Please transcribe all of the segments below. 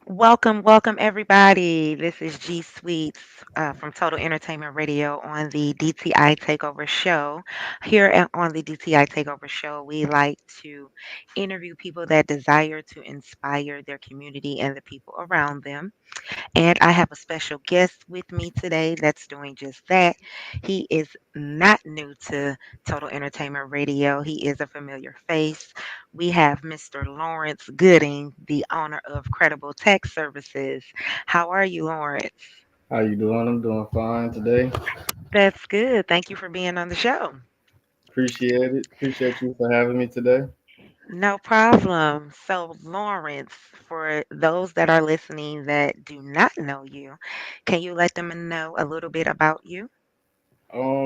Welcome everybody. This is G Sweets from Total Entertainment Radio on the DTI Takeover Show. On the DTI Takeover Show, we like to interview people that desire to inspire their community and the people around them. And I have a special guest with me today that's doing just that. He is not new to Total Entertainment Radio, he is a familiar face. We have Mr. Lawrence Gooding, the owner of Credible Tech Services. How are you, Lawrence? How you doing? I'm doing fine today. That's good. Thank you for being on the show. Appreciate it. Appreciate you for having me today. No problem. So, Lawrence, for those that are listening that do not know you, can you let them know a little bit about you?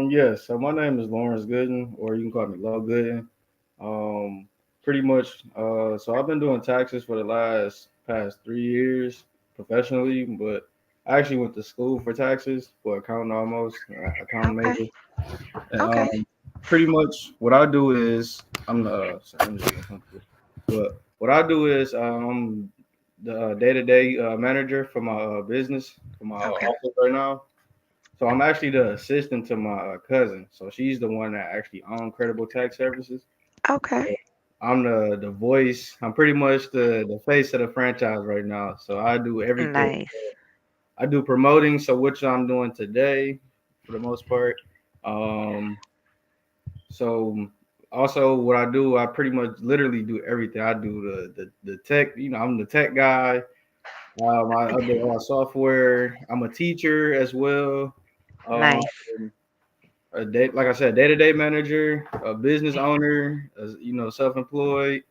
Yes. So my name is Lawrence Gooden, or you can call me Low Gooden. Um, Pretty much. So I've been doing taxes for the past 3 years professionally, but I actually went to school for taxes for accounting, almost accounting Okay. major. And Okay. pretty much what I do is I'm the sorry, let me just get comfortable. But what I do is I'm the day-to-day manager for my business for my Okay. office right now. So I'm actually the assistant to my cousin. So she's the one that actually owns Credible Tax Services. Okay. I'm the voice. I'm pretty much the face of the franchise right now. So I do everything. Nice. I do promoting. So which I'm doing today for the most part. Um, So also what I do, I pretty much literally do everything. I do the tech, I'm the tech guy. I update all software. I'm a teacher as well. Um, Nice. like I said, day-to-day manager, a business owner, self-employed,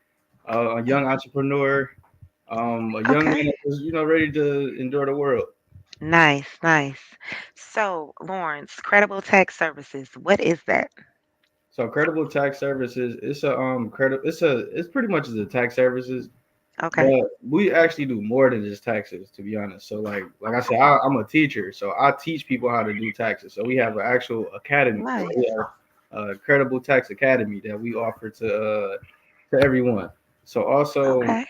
a young entrepreneur, a young Okay. man that's ready to endure the world. Nice. Nice. So, Lawrence, Credible Tech Services, what is that? So Credible Tax Services, it's pretty much the tax services. Okay. But we actually do more than just taxes, to be honest. So like I said, I'm a teacher, so I teach people how to do taxes. So we have an actual academy. So we Nice. have a Credible Tax Academy that we offer to everyone. So Okay.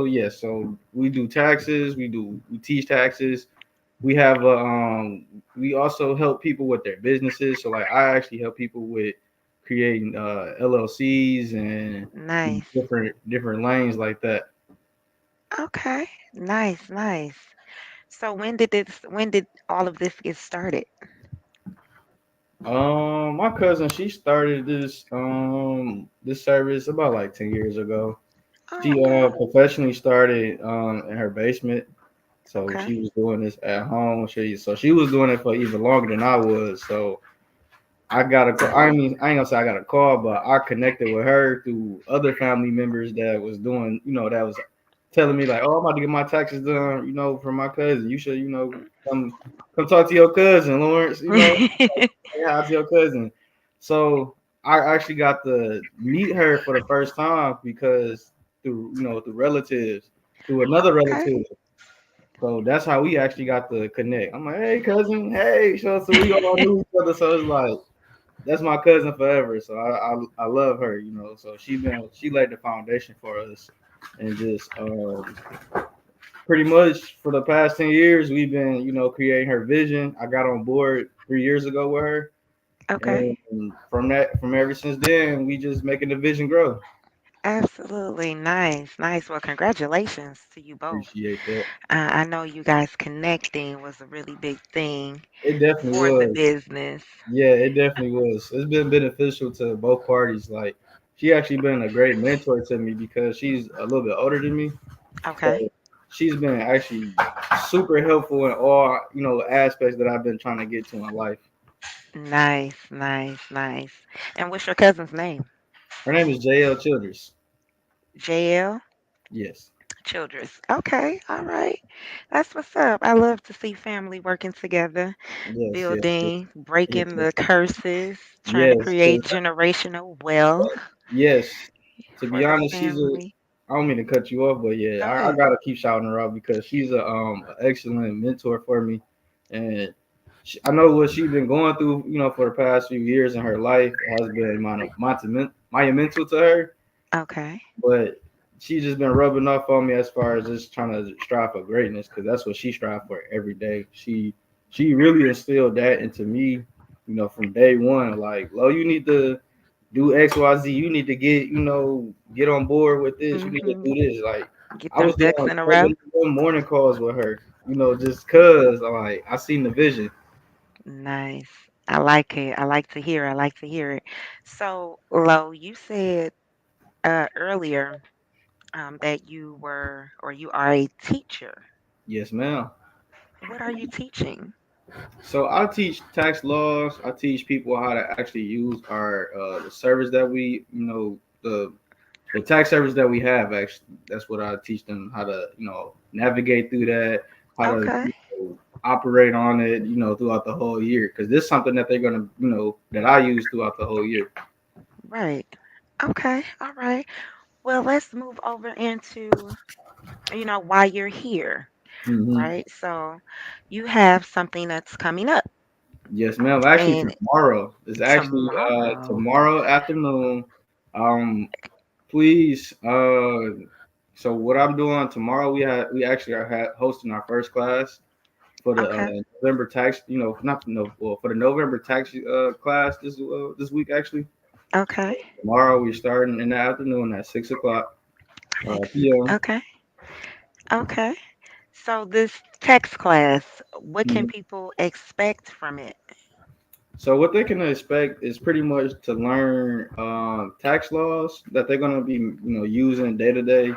yes. So we do taxes. We teach taxes. We have we also help people with their businesses. So like I actually help people with creating LLCs and Nice. different lanes like that. Okay. Nice. Nice. So, when did all of this get started? My cousin, she started this service about like 10 years ago. Oh, She okay. professionally started in her basement, so Okay. she was doing this at home. She was doing it for even longer than I was. So I got a call. I ain't gonna say I got a call, but I connected with her through other family members that was doing, that was telling me like, "Oh, I'm about to get my taxes done," from my cousin. You should, come come talk to your cousin, Lawrence. Say hi to your cousin. So I actually got to meet her for the first time because through relatives, through another Okay. relative. So that's how we actually got to connect. I'm like, hey cousin, hey, so we all knew each other. So it's like that's my cousin forever. So I love her. So she laid the foundation for us, and just pretty much for the past 10 years we've been creating her vision. I got on board 3 years ago with her, Okay. and from ever since then we just making the vision grow. Absolutely. Nice. Nice. Well, congratulations to you both. Appreciate that. I know you guys connecting was a really big thing It definitely for the was. business. Yeah, it definitely was. It's been beneficial to both parties. Like she actually been a great mentor to me because she's a little bit older than me. Okay. So she's been actually super helpful in all aspects that I've been trying to get to in life. Nice. Nice. Nice. And what's your cousin's name? Her name is JL Childress. JL Yes, Childress. Okay. All right. That's what's up. I love to see family working together, yes, yes, yes, building, yes, breaking the curses, trying to yes. create generational wealth Yes. To for be the honest, family. I don't mean to cut you off, but yeah, Go I ahead. gotta keep shouting her out because she's an excellent mentor for me, and I know what she's been going through, for the past few years in her life has been monumental to her. Okay. But she's just been rubbing off on me as far as just trying to strive for greatness because that's what she strives for every day. She really instilled that into me, from day one. Like, Lo, you need to do X, Y, Z. You need to get on board with this. You need to Mhm. do this. Like, Get I them was doing ducks in a row. regular morning calls with her, just cause like I seen the vision. Nice. I like it. I like to hear. I like to hear it. So, Lo, you said earlier that you were or you are a teacher. Yes, ma'am. What are you teaching? So I teach tax laws. I teach people how to actually use our the service that we, the tax service that we have. Actually, that's what I teach them how to, navigate through that, how to Okay. operate on it, throughout the whole year. Because this is something that they're gonna, that I use throughout the whole year. Right. Okay. All right. Well, let's move over into, why you're here, Hmm. right? So, you have something that's coming up Yes, ma'am. Actually, and tomorrow is actually tomorrow. tomorrow afternoon. Um, please. So what I'm doing tomorrow, we actually are hosting our first class for the Okay. November tax. Not no, well, for the November tax class this week actually. Okay. Tomorrow we're starting in the afternoon at 6 o'clock Six. p.m. Okay. Okay. So this text class, what can people expect from it? So what they can expect is pretty much to learn tax laws that they're gonna be using day to day,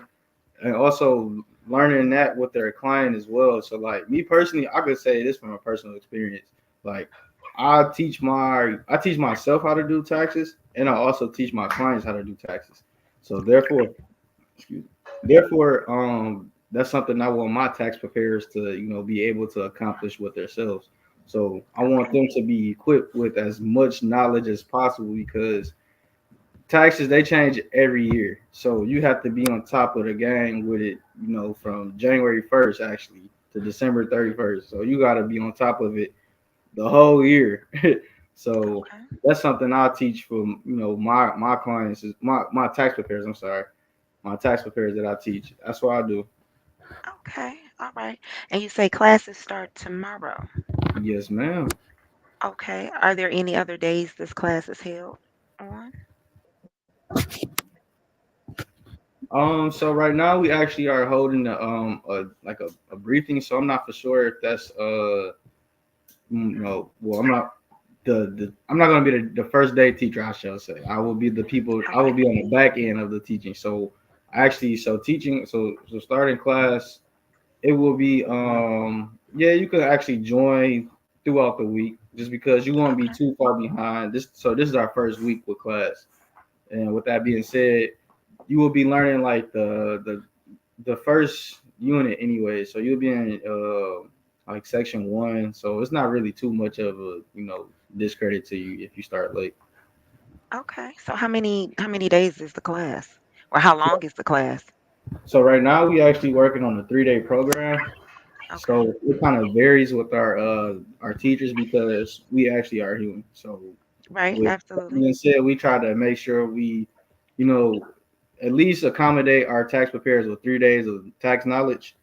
and also learning that with their client as well. So like me personally, I could say this from a personal experience. Like I teach myself how to do taxes, and I also teach my clients how to do taxes. So therefore, excuse me, therefore, that's something I want my tax preparers to be able to accomplish with themselves. So I want Okay. them to be equipped with as much knowledge as possible because taxes they change every year, so you have to be on top of the game with it. From January 1st actually to December 31st. So you got to be on top of it the whole year. So Okay. that's something I teach for my clients is my tax preparers. I'm sorry, my tax preparers that I teach. That's what I do. Okay. All right. And you say classes start tomorrow. Yes, ma'am. Okay. Are there any other days this class is held on? So right now we actually are holding a briefing. So I'm not for sure if that's well, I'm not gonna be the first day teacher. I shall say I will be the people. I will Okay. be on the back end of the teaching. So actually, so teaching, so starting class, it will be yeah, you can actually join throughout the week just because you won't be Okay. too far behind. This is our first week with class, and with that being said, you will be learning like the first unit anyway. So you'll be in like section one. So it's not really too much of a discredit to you if you start late. Okay. So how many days is the class? Or how long is the class? So right now we actually working on a 3-day program. Okay. So it kind of varies with our teachers because we actually are human. So Right. with that Absolutely. being said, we try to make sure we, you know, at least accommodate our tax preparers with 3 days of tax knowledge.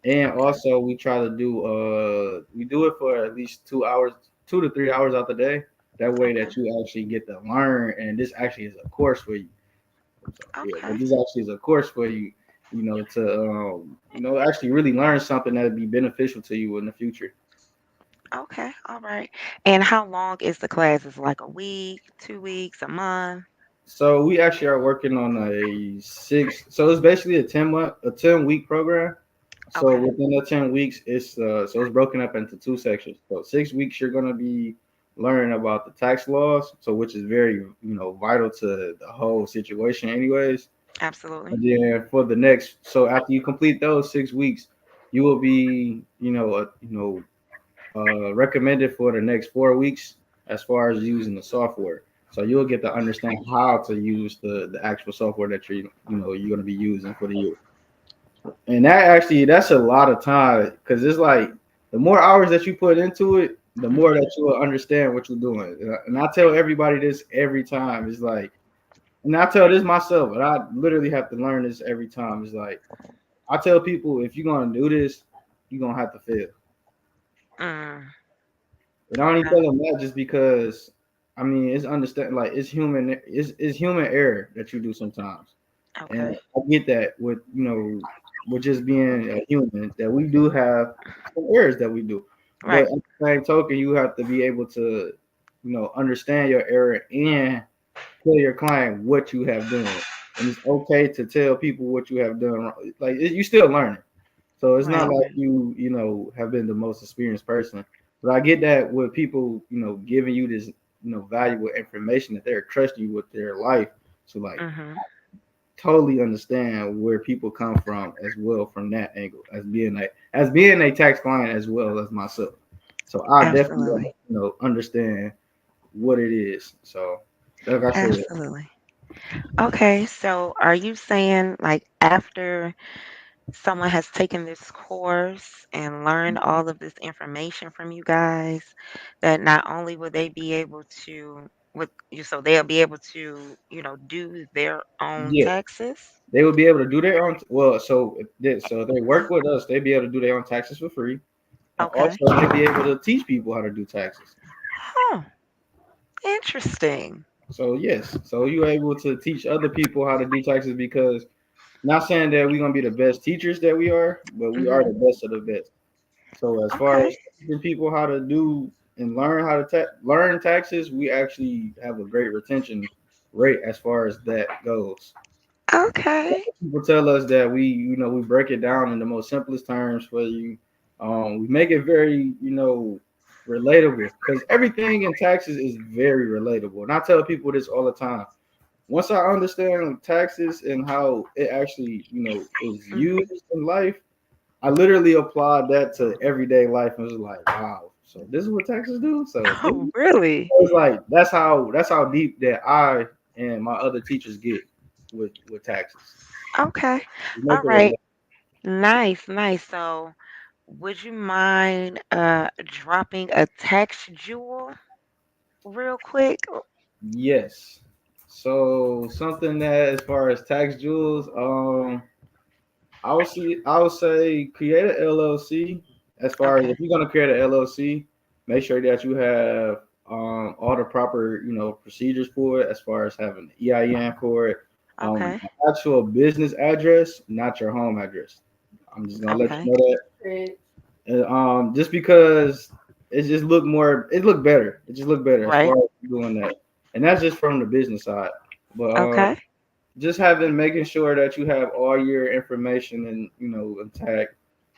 And Okay. also we try to we do it for at least 2 hours, 2 to 3 hours out the day. That way Okay. that you actually get to learn, and this actually is a course for you. I'm sorry, yeah, but Okay. this actually is a course for you, to actually really learn something that'd be beneficial to you in the future. Okay. All right. And how long is the class? Is it like a week, 2 weeks, a month? So we actually are working on a six. So it's basically a 10 week program. So Okay. within the 10 weeks, it's broken up into two sections. So 6 weeks you're gonna be learning about the tax laws, so which is very vital to the whole situation, anyways. Absolutely. And then for the next, so after you complete those 6 weeks, you will be recommended for the next 4 weeks as far as using the software. So you'll get to understand how to use the actual software that you're going to be using for the year. And that's a lot of time because it's like the more hours that you put into it, the more Hmm. that you will understand what you're doing. And I tell everybody this every time. It's like and I tell this myself, but I literally have to learn this every time. It's like I tell people, if you're gonna do this, you're gonna have to fail. Mm, And I only okay. tell them that just because, I mean, it's understand like it's human error that you do sometimes, and Okay. I get that with with just being a human that we do have some errors that we do, but Right. at the same token, you have to be able to understand your error and tell your client what you have done, and it's okay to tell people what you have done wrong. Like you still learning. So it's not Right. like you have been the most experienced person. But I get that with people, giving you this, valuable information that they're trusting you with their life. So like Mhm. totally understand where people come from as well from that angle as being a tax client as well as myself. So I definitely Absolutely. understand what it is. So like I said, Absolutely. Okay, so are you saying like after someone has taken this course and learned all of this information from you guys, that not only will they be able to with you so they'll be able to, do their own yeah, taxes? they would be able to do their own. Well, so if they work with us, they'd be able to do their own taxes for free, and Okay. also they'd be able to teach people how to do taxes. Huh. Interesting. So yes, so you're able to teach other people how to do taxes because not saying that we're gonna be the best teachers that we are, but we are Mhm. the best of the best. So as far Okay. as teaching people how to do and learn how to learn taxes, we actually have a great retention rate as far as that goes. Okay. People tell us that we break it down in the most simplest terms for you. We make it very, relatable because everything in taxes is very relatable. And I tell people this all the time. Once I understand taxes and how it actually, is Mhm. used in life, I literally applied that to everyday life and was like, wow, so this is what taxes do. So this Oh, really? it's like that's how deep that I and my other teachers get with taxes. Okay. We make All it right. Nice, nice. So, would you mind dropping a tax jewel real quick? yes. So something that as far as tax jewels, I would say create an LLC. As far as Okay. if you're gonna create an LLC, make sure that you have all the proper procedures for it. As far as having the EIN for it, Okay. an actual business address, not your home address. I'm just gonna let you Okay. know that. And, just because it looked better. It just looked better as Right. far as doing that, and that's just from the business side. But Okay. just making sure that you have all your information and intact.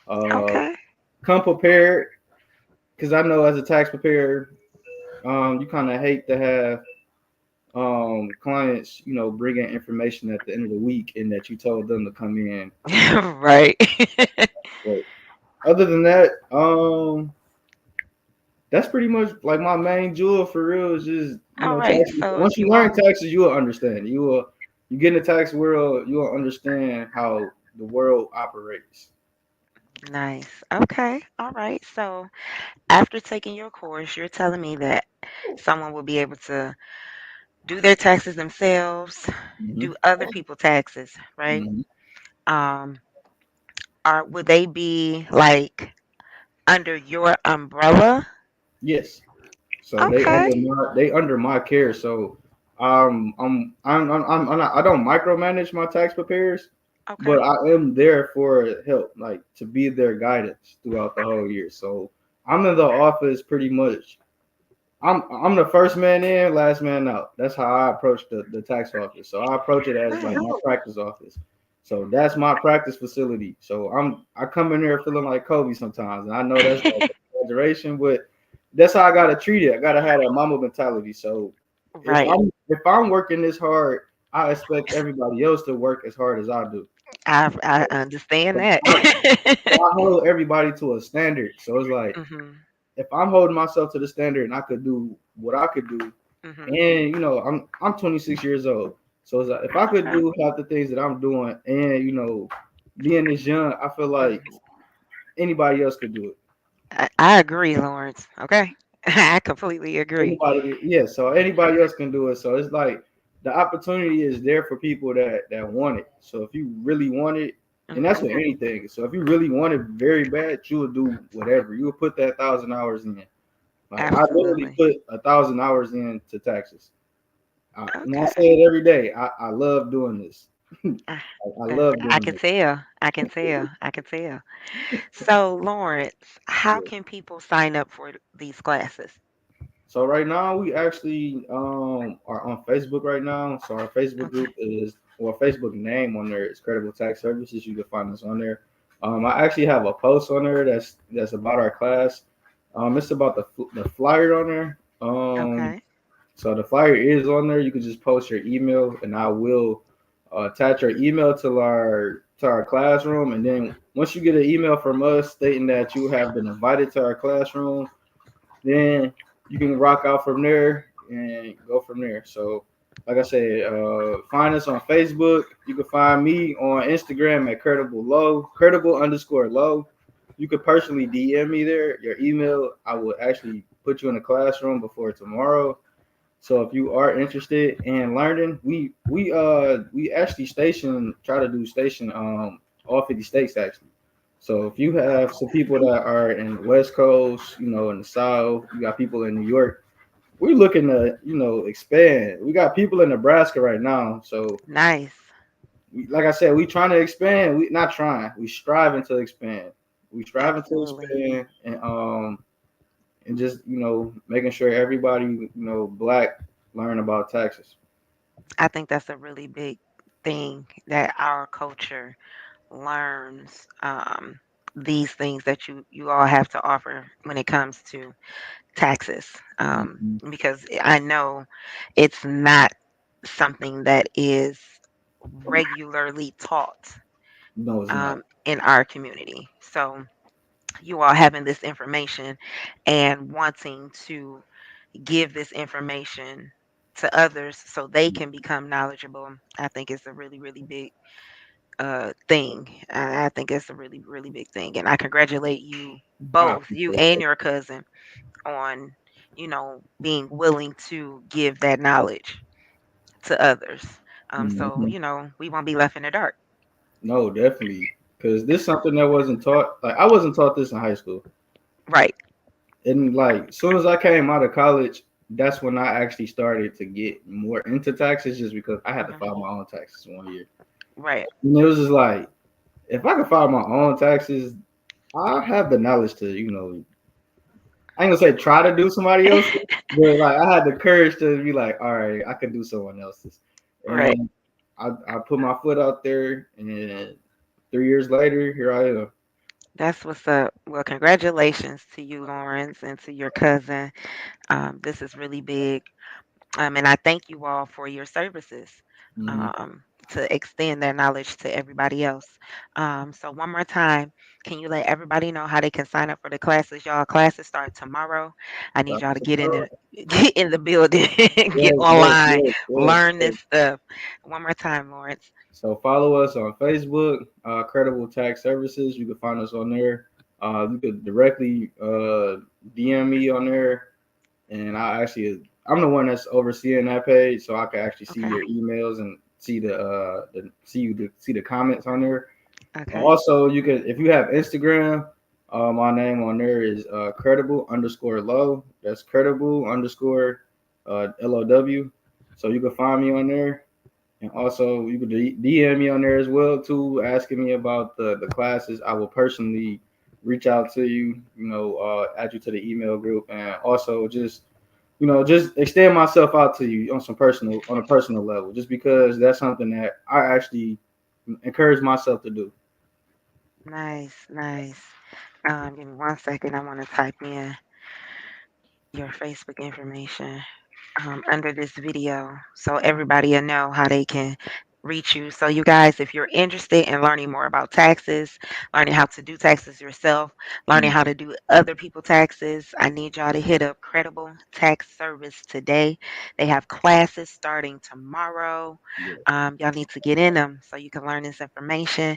Uh, Okay. come prepared because I know as a tax preparer, you kind of hate to have clients, bring in information at the end of the week and that you told them to come in. Right. But other than that, that's pretty much like my main jewel for real is just All right. taxes. So Once you you learn won't. taxes, you will understand. You get in the tax world, you will understand how the world operates. Nice. Okay. All right. So after taking your course, you're telling me that someone will be able to do their taxes themselves, Hmm. do other people's taxes, right? Hmm. Um, would they be like under your umbrella? Yes. So Okay. they under my care. So I'm not, I don't micromanage my tax preparers, but Okay. I am there for help, like to be their guidance throughout the whole year. So I'm in the office pretty much. I'm the first man in, last man out. That's how I approach the tax office. So I approach it as like Nice. my practice office. So that's my practice facility. So I come in there feeling like Kobe sometimes, and I know that's like exaggeration, but that's how I gotta treat it. I gotta have that mama mentality. So Right. if I'm working this hard, I expect everybody else to work as hard as I do. I understand that. I hold everybody to a standard. So it's like Mhm. if I'm holding myself to the standard and I could do what I could do, Mhm. and I'm 26 years old, so it's like if I could Okay. do half the things that I'm doing, and being this young, I feel like Mhm. anybody else could do it. I agree, Lawrence. Okay. I completely agree. Anybody, yeah. So anybody else can do it. So it's like the opportunity is there for people that want it. So if you really want it, and that's Mhm. with anything. So if you really want it very bad, you will do whatever. You will put that 1,000 hours in. Like I literally Absolutely. put 1,000 hours into taxes. And I say Okay. it every day. I love doing this. Ah, I love I doing can this. tell. I can tell. I can tell. So, Lawrence, how Yeah. can people sign up for these classes? So right now we actually are on Facebook right now. So our Facebook Okay. group is well Facebook name on there is Credible Tax Services. You can find us on there. I actually have a post on there that's about our class. It's about the flyer on there. Okay. So the flyer is on there. You can just post your email, and I will attach your email to our classroom. And then once you get an email from us stating that you have been invited to our classroom, then you can rock out from there and go from there. So, like I said, find us on Facebook. You can find me on Instagram at credible underscore low. You could personally DM me there, your email. I will actually put you in the classroom before tomorrow. So if you are interested in learning, we actually try to do station all 50 states actually. So if you have some people that are in the West Coast, in the South, you got people in New York. We're looking to expand. We got people in Nebraska right now. So Nice. like I said, we trying to expand. We not trying. We striving to expand. We striving to Absolutely. expand and just making sure everybody black learn about taxes. I think that's a really big thing that our culture learns, these things that you all have to offer when it comes to taxes, Mhm. because I know it's not something that is regularly taught, No, it's not. in our community. So you all having this information and wanting to give this information to others so they can become knowledgeable, I think it's a really, really big thing. I think it's a really, really big thing. And I congratulate you I both, you appreciate and that. your cousin, on, being willing to give that knowledge to others. So, Mhm. we won't be left in the dark. No, definitely, because this is something that wasn't taught. Like I wasn't taught this in high school, Right. and like as soon as I came out of college, that's when I actually started to get more into taxes, just because I had to Hmm. file my own taxes one year, Right. and it was just like if I could file my own taxes, I have the knowledge to I ain't gonna say try to do somebody else's, but like I had the courage to be like, all right, I can do someone else's, Right. and I put my foot out there, and 3 years later, here I am. That's what's up. Well, congratulations to you, Lawrence, and to your cousin. This is really big. And I thank you all for your services, Mhm. um, to extend that knowledge to everybody else. So, one more time, can you let everybody know how they can sign up for the classes? Y'all classes start tomorrow. I need y'all to get in the get in the building, get Yes, yes, online, yes, yes, learn yes. this stuff. One more time, Lawrence. So follow us on Facebook, Credible Tax Services. You can find us on there. You could directly DM me on there, and I'm the one that's overseeing that page, so I can actually see Okay. your emails and see see the comments on there. Okay. Also, you can if you have Instagram, my name on there is credible underscore low. That's credible underscore LOW. So you can find me on there. And also, you could DM me on there as well too, asking me about the classes. I will personally reach out to you, add you to the email group, and also just extend myself out to you on a personal level, just because that's something that I actually encourage myself to do. Nice. Nice. Give me 1 second. I want to type in your Facebook information, under this video so everybody will know how they can reach you. So, you guys, if you're interested in learning more about taxes, learning how to do taxes yourself, learning Mm, how to do other people taxes, I need y'all to hit up Credible Tax Service today. They have classes starting tomorrow. yeah. Y'all need to get in them so you can learn this information,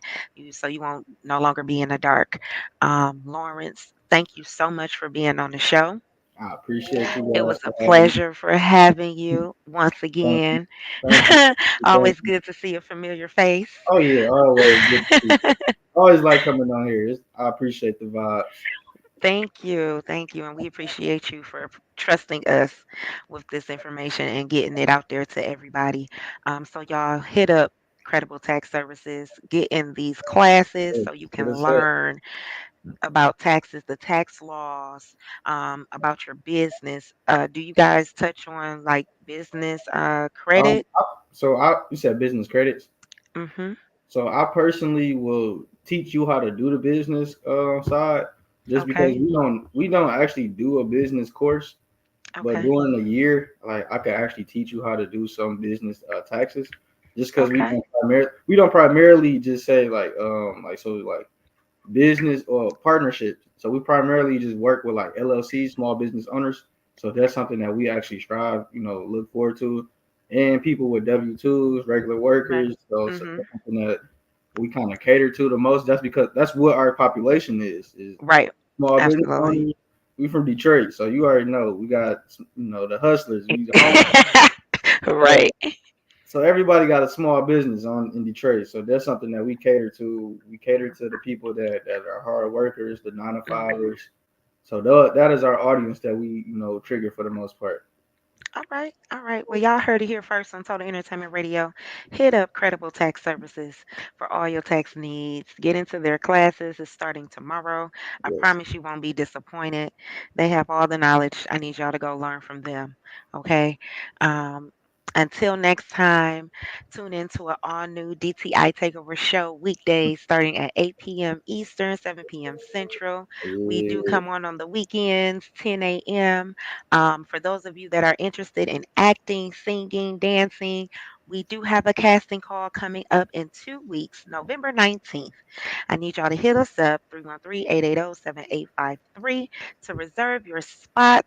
so you won't no longer be in the dark. Lawrence, thank you so much for being on the show. I appreciate you It guys was a for having me. pleasure for having you once Thank you. again. Thank you. Thank Always you. good to see a familiar face. Oh yeah, always good to see. Always like coming on here. I appreciate the vibes. Thank you. Thank you. And we appreciate you for trusting us with this information and getting it out there to everybody. So, y'all hit up Credible Tax Services, get in these classes Hey, so you hit can us up. learn about taxes, the tax laws, about your business. Do you guys touch on like business credit? You said business credits. Mm-hmm. So I personally will teach you how to do the business side, just because Okay. we don't actually do a business course, but Okay. during the year, like I could actually teach you how to do some business taxes, just because Okay. we don't primarily just say like so like business or partnerships. So we primarily just work with like LLCs, small business owners. So that's something that we actually strive, look forward to, and people with W-2s, regular Right. workers. So Mm-hmm. that's something that we kind of cater to the most. That's because that's what our population is Right. small business Absolutely. owners. We from Detroit, so you already know we got the hustlers. We the home. Right. So everybody got a small business on in Detroit. So that's something that we cater to. We cater to the people that are hard workers, the nine to Hmm. fivers. So that is our audience that we trigger for the most part. All right. All right. Well, y'all heard it here first on Total Entertainment Radio. Hit up Credible Tax Services for all your tax needs. Get into their classes. It's starting tomorrow. I Yes. promise you won't be disappointed. They have all the knowledge. I need y'all to go learn from them. Okay. Um, until next time, tune in to an all new DTI Takeover show weekdays starting at 8 p.m. Eastern, 7 p.m. Central. We do Yeah. come on the weekends, 10 a.m. For those of you that are interested in acting, singing, dancing, we do have a casting call coming up in 2 weeks, November 19th. I need y'all to hit us up 313-880-7853 to reserve your spot.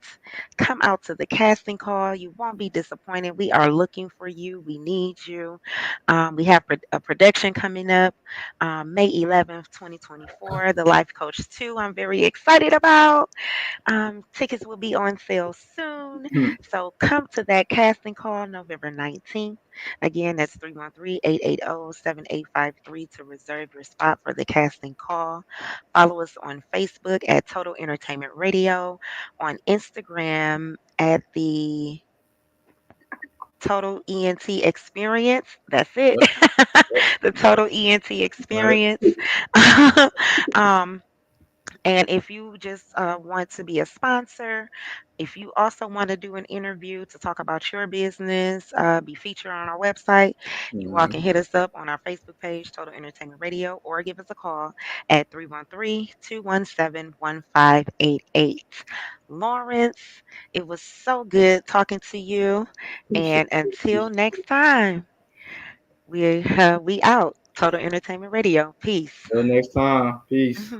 Come out to the casting call. You won't be disappointed. We are looking for you. We need you. We have a production coming up May 11th, 2024. The Life Coach 2, I'm very excited about. Tickets will be on sale soon. So come to that casting call November 19th. Again, that's 313-880-7853 to reserve your spot for the casting call. Follow us on Facebook at Total Entertainment Radio, on Instagram at the Total ENT Experience. That's it. Yep. The Total ENT Got it. Experience. um, And if you just want to be a sponsor, if you also want to do an interview to talk about your business, be featured on our website, you all Mhm. can hit us up on our Facebook page, Total Entertainment Radio, or give us a call at 313-217-1588. Lawrence, it was so good talking to you. Appreciate And until it. next time, we out. Total Entertainment Radio. Peace. Till next time. Peace.